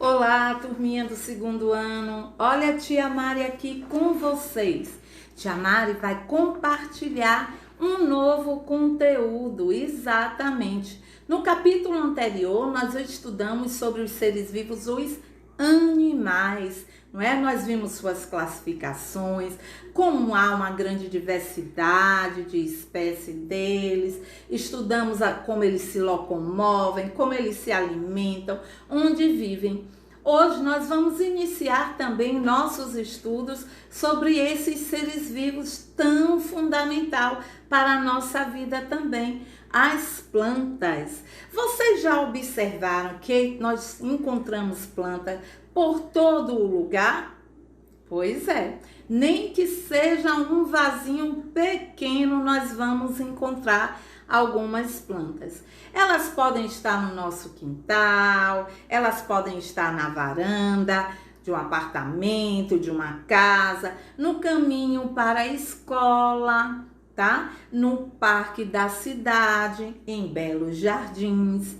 Olá, turminha do segundo ano. Olha a tia Mari aqui com vocês. Tia Mari vai compartilhar um novo conteúdo, exatamente. No capítulo anterior, nós estudamos sobre os seres vivos, os animais, não é? Nós vimos suas classificações, como há uma grande diversidade de espécies deles, estudamos como eles se locomovem, como eles se alimentam, onde vivem. Hoje nós vamos iniciar também nossos estudos sobre esses seres vivos tão fundamental para a nossa vida também, as plantas. Vocês já observaram que nós encontramos plantas por todo o lugar? Pois é, nem que seja um vasinho pequeno, nós vamos encontrar algumas plantas. Elas podem estar no nosso quintal, elas podem estar na varanda de um apartamento, de uma casa, no caminho para a escola, tá? No parque da cidade, em belos jardins.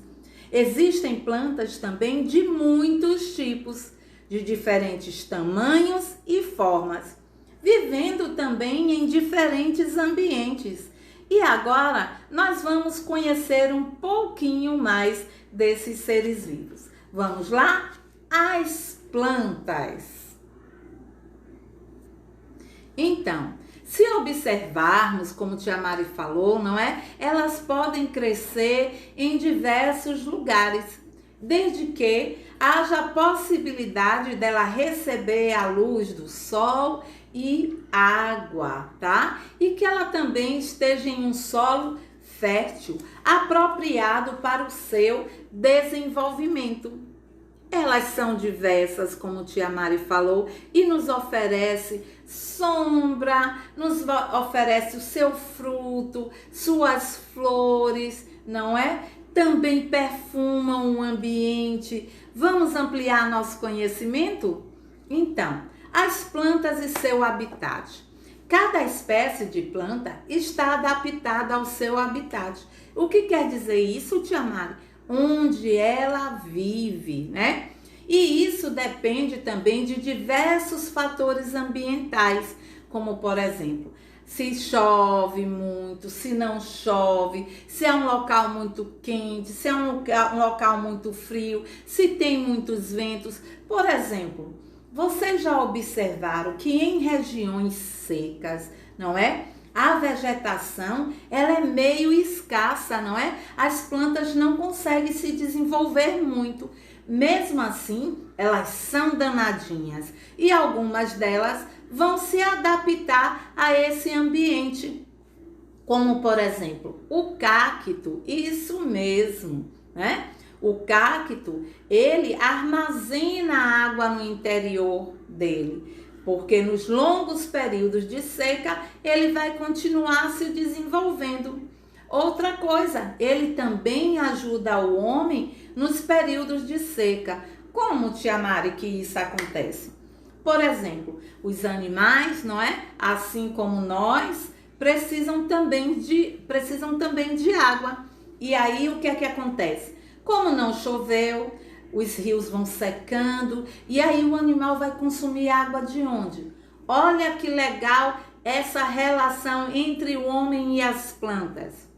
Existem plantas também de muitos tipos, de diferentes tamanhos e formas, vivendo também em diferentes ambientes. E agora nós vamos conhecer um pouquinho mais desses seres vivos. Vamos lá? As plantas. Então, se observarmos, como tia Mari falou, não é? Elas podem crescer em diversos lugares, desde que haja a possibilidade dela receber a luz do sol e água, tá? E que ela também esteja em um solo fértil, apropriado para o seu desenvolvimento. Elas são diversas, como tia Mari falou, e nos oferece sombra, nos oferece o seu fruto, suas flores, não é? Também perfumam o ambiente. Vamos ampliar nosso conhecimento? Então, as plantas e seu habitat. Cada espécie de planta está adaptada ao seu habitat. O que quer dizer isso, tia Mari? Onde ela vive, né? E isso depende também de diversos fatores ambientais, como por exemplo, se chove muito, se não chove, se é um local muito quente, se é um local muito frio, se tem muitos ventos. Por exemplo, vocês já observaram que em regiões secas, não é? A vegetação, ela é meio escassa, não é? As plantas não conseguem se desenvolver muito. Mesmo assim, elas são danadinhas e algumas delas vão se adaptar a esse ambiente. Como, por exemplo, o cacto, isso mesmo, né? O cacto, ele armazena água no interior dele, porque nos longos períodos de seca, ele vai continuar se desenvolvendo. Outra coisa, ele também ajuda o homem nos períodos de seca. Como, tia Mari, que isso acontece? Por exemplo, os animais, não é? Assim como nós, precisam também de água. E aí, o que é que acontece? Como não choveu, os rios vão secando e aí o animal vai consumir água de onde? Olha que legal essa relação entre o homem e as plantas.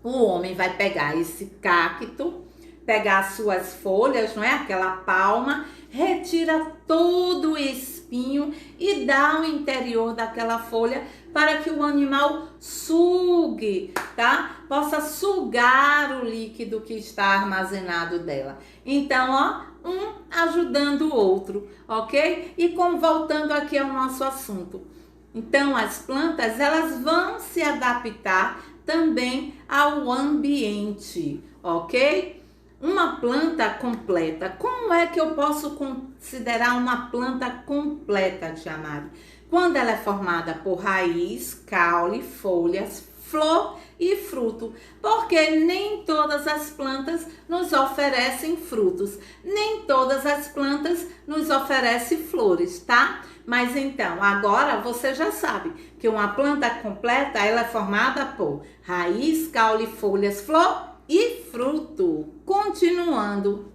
O homem vai pegar esse cacto, pegar as suas folhas, não é? Aquela palma, retira todo o espinho e dá ao interior daquela folha para que o animal sugue, tá? Possa sugar o líquido que está armazenado dela. Então, ó, um ajudando o outro, ok? E voltando aqui ao nosso assunto. Então, as plantas, elas vão se adaptar também ao ambiente, ok? Uma planta completa. Como é que eu posso considerar uma planta completa, tia Mari? Quando ela é formada por raiz, caule, folhas, flor e fruto. Porque nem todas as plantas nos oferecem frutos, nem todas as plantas nos oferecem flores, tá? Mas então, agora você já sabe que uma planta completa, ela é formada por raiz, caule, folhas, flor e fruto. Continuando.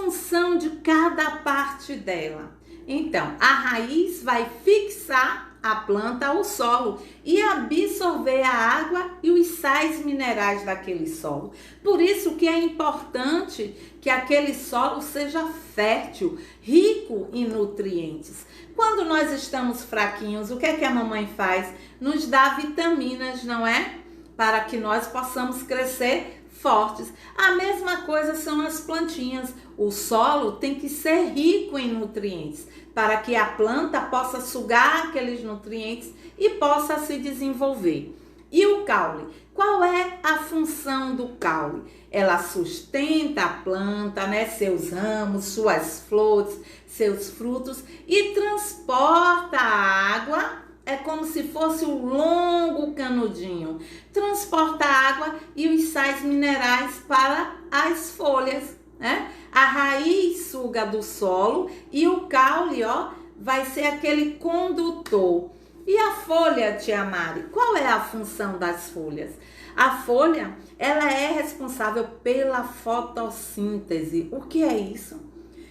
função de cada parte dela? Então, a raiz vai fixar a planta ao solo e absorver a água e os sais minerais daquele solo. Por isso que é importante que aquele solo seja fértil, rico em nutrientes. Quando nós estamos fraquinhos, o que é que a mamãe faz? Nos dá vitaminas, não é? Para que nós possamos crescer fortes. A mesma coisa são as plantinhas. O solo tem que ser rico em nutrientes para que a planta possa sugar aqueles nutrientes e possa se desenvolver. E o caule? Qual é a função do caule? Ela sustenta a planta, né, seus ramos, suas flores, seus frutos e transporta a água. É como se fosse um longo canudinho. Transporta a água e os sais minerais para as folhas, né? A raiz suga do solo e o caule, ó, vai ser aquele condutor. E a folha, tia Mari? Qual é a função das folhas? A folha, ela é responsável pela fotossíntese. O que é isso?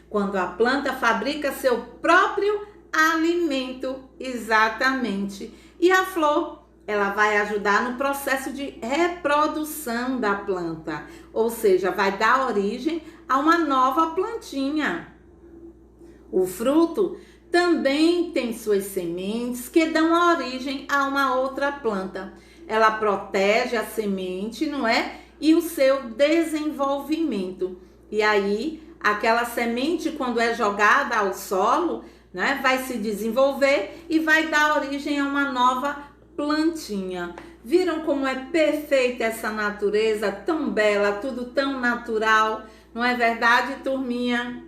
Quando a planta fabrica seu próprio alimento, exatamente. E a flor, ela vai ajudar no processo de reprodução da planta, ou seja, vai dar origem a uma nova plantinha. O fruto também tem suas sementes que dão origem a uma outra planta. Ela protege a semente, não é? E o seu desenvolvimento. E aí, aquela semente, quando é jogada ao solo, né, vai se desenvolver e vai dar origem a uma nova plantinha. Viram como é perfeita essa natureza, tão bela, tudo tão natural, não é verdade, turminha?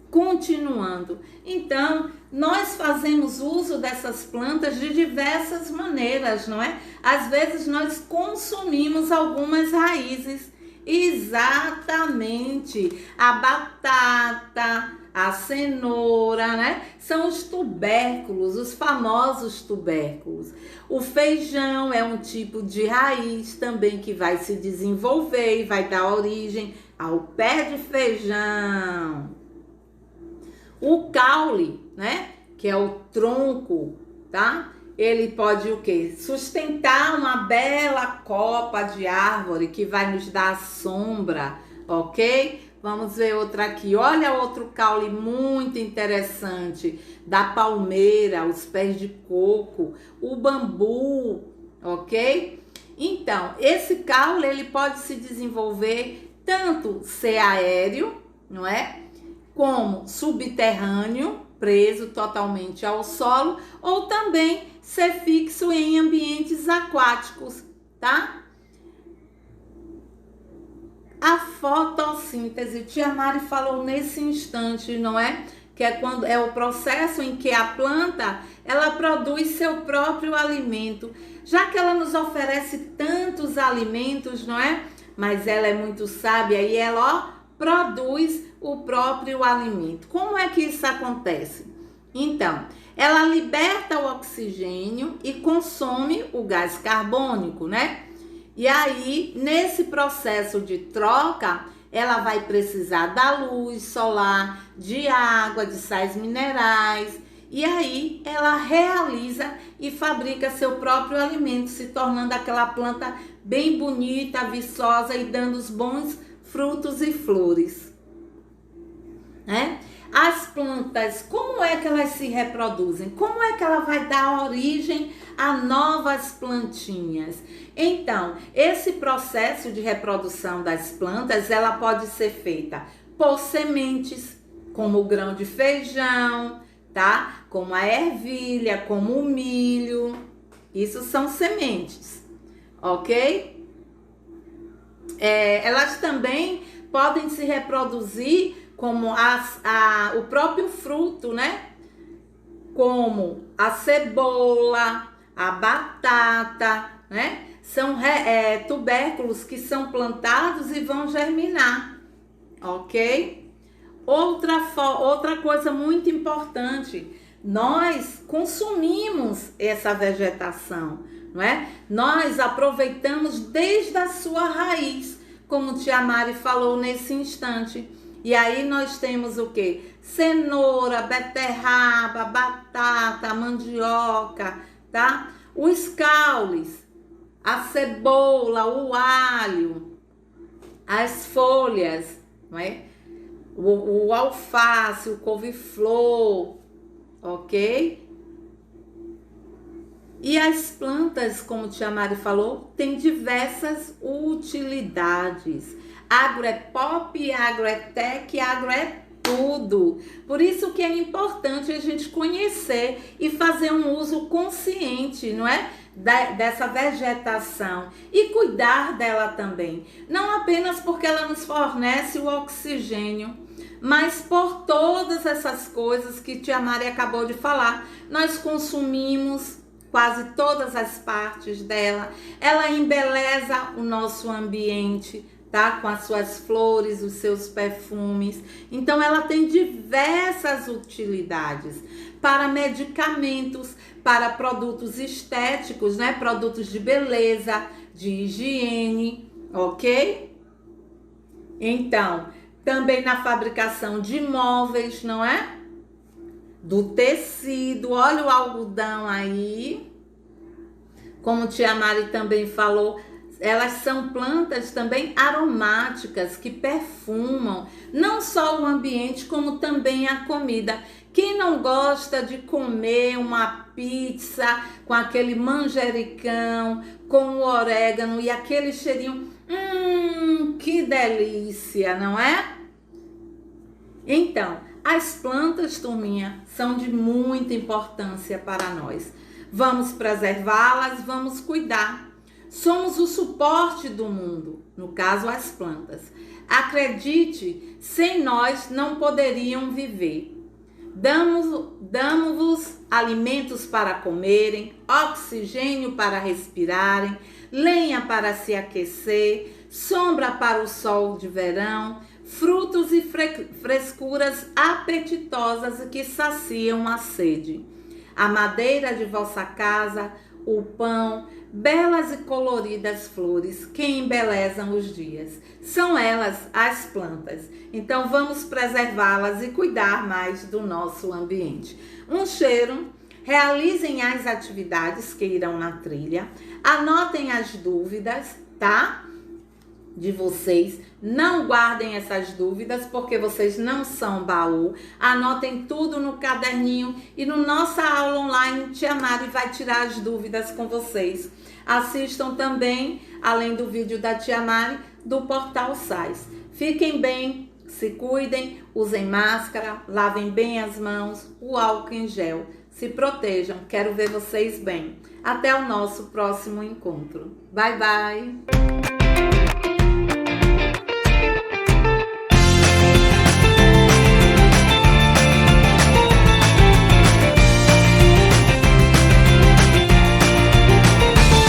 Continuando, então, nós fazemos uso dessas plantas de diversas maneiras, não é? Às vezes nós consumimos algumas raízes, exatamente, a batata, a cenoura, né? São os tubérculos, os famosos tubérculos. O feijão é um tipo de raiz também que vai se desenvolver e vai dar origem ao pé de feijão. O caule, né? Que é o tronco, tá? Ele pode o quê? Sustentar uma bela copa de árvore que vai nos dar sombra, ok? Vamos ver outra aqui. Olha outro caule muito interessante. Da palmeira, os pés de coco, o bambu, ok? Então, esse caule, ele pode se desenvolver tanto ser aéreo, não é? Como subterrâneo, preso totalmente ao solo, ou também ser fixo em ambientes aquáticos, tá? A fotossíntese, tia Mari falou nesse instante, não é? Que é quando é o processo em que a planta, ela produz seu próprio alimento. Já que ela nos oferece tantos alimentos, não é? Mas ela é muito sábia e ela, ó, produz o próprio alimento. Como é que isso acontece? Então, ela liberta o oxigênio e consome o gás carbônico, né? E aí, nesse processo de troca, ela vai precisar da luz solar, de água, de sais minerais. E aí, ela realiza e fabrica seu próprio alimento, se tornando aquela planta bem bonita, viçosa e dando os bons frutos e flores, né? As plantas, como é que elas se reproduzem? Como é que ela vai dar origem a novas plantinhas? Então, esse processo de reprodução das plantas, ela pode ser feita por sementes, como o grão de feijão, tá? Como a ervilha, como o milho. Isso são sementes, ok? Elas também podem se reproduzir como o próprio fruto, né? Como a cebola, a batata, né? São tubérculos que são plantados e vão germinar, ok? Outra coisa muito importante, nós consumimos essa vegetação, não é? Nós aproveitamos desde a sua raiz, como tia Mari falou nesse instante. E aí nós temos o quê? Cenoura, beterraba, batata, mandioca, tá? Os caules, a cebola, o alho, as folhas, não é? O alface, o couve-flor, ok? E as plantas, como tia Mari falou, têm diversas utilidades. Agro é pop, agro é tech, agro é tudo. Por isso que é importante a gente conhecer e fazer um uso consciente, não é? Dessa vegetação e cuidar dela também. Não apenas porque ela nos fornece o oxigênio, mas por todas essas coisas que tia Mari acabou de falar. Nós consumimos quase todas as partes dela. Ela embeleza o nosso ambiente, tá? Com as suas flores, os seus perfumes. Então ela tem diversas utilidades para medicamentos, para produtos estéticos, né? Produtos de beleza, de higiene, ok? Então, também na fabricação de móveis, não é? Do tecido, olha o algodão aí. Como tia Mari também falou, elas são plantas também aromáticas que perfumam não só o ambiente, como também a comida. Quem não gosta de comer uma pizza com aquele manjericão, com o orégano e aquele cheirinho, que delícia, não é? Então, as plantas, turminha, são de muita importância para nós. Vamos preservá-las, vamos cuidar. Somos o suporte do mundo, no caso as plantas. Acredite, sem nós não poderiam viver. Damos-vos alimentos para comerem, oxigênio para respirarem, lenha para se aquecer, sombra para o sol de verão, frutos e frescuras apetitosas que saciam a sede. A madeira de vossa casa, o pão, belas e coloridas flores que embelezam os dias. São elas as plantas. Então vamos preservá-las e cuidar mais do nosso ambiente. Um cheiro. Realizem as atividades que irão na trilha. Anotem as dúvidas, tá? De vocês, não guardem essas dúvidas porque vocês não são baú. Anotem tudo no caderninho e no nossa aula online tia Mari vai tirar as dúvidas com vocês. Assistam também, além do vídeo da tia Mari, do Portal Sais. Fiquem bem, se cuidem, usem máscara, lavem bem as mãos, o álcool em gel. Se protejam, quero ver vocês bem. Até o nosso próximo encontro. Bye, bye!